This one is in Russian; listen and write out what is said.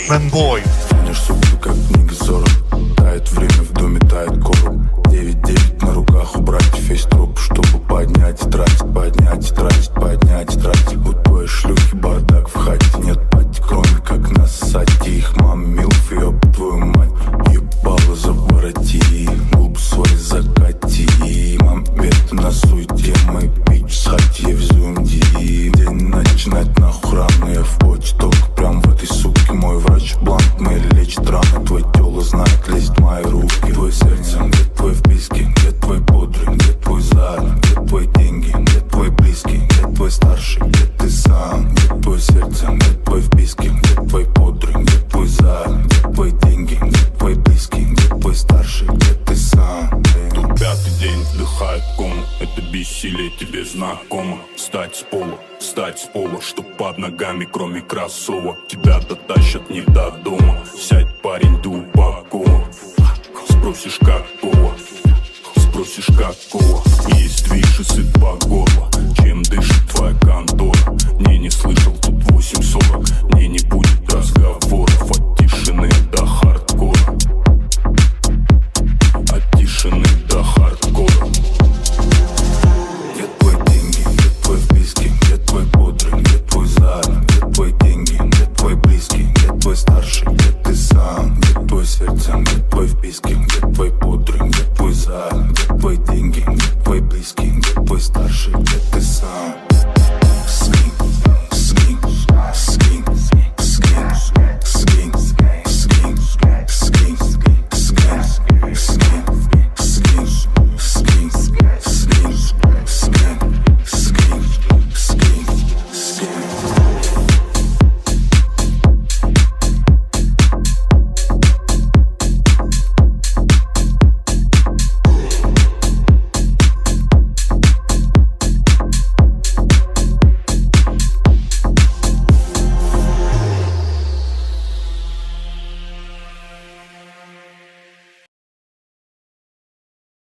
Мэнбой. Тянешь сутки, как книга 40. Тает время, в доме тает короб. 9-9 на руках у братьев есть труп, чтобы поднять и тратить, поднять и тратить, поднять и тратить. У твоей шлюхи бардак в хате. Нет пати, кроме как нассать. Их мам милф, ёб твою мать. Ебало завороти, губы свои закати. Мам, это на суете, мой пич с хати в зумди. День начинать нахуй рано, я в поте, только прям в этой суке. Мой врач бланк, мы лечит раны. Твой тело знает, лезет в мои руки. Твое сердце, где твой вписки, где твой бодрый, где твой зад, где твои деньги, где твой близкий, где твой старший, где ты сам, где твое сердце, где твой вписки, где твой бодрый, где твой зад, где твои деньги, где твой близкий, где твой старший, где ты сам. Тут пятый день вдыхает кому, это бессилие тебе знакомо. Встать с пола, чтоб под ногами кроме кроссовок. Тебя дотащат не до дома. Сядь, парень, ты упакован. Спросишь какого, есть движ и сыт по горло. Чем дышит твоя контора? Не слышал, тут 8:40. Не будет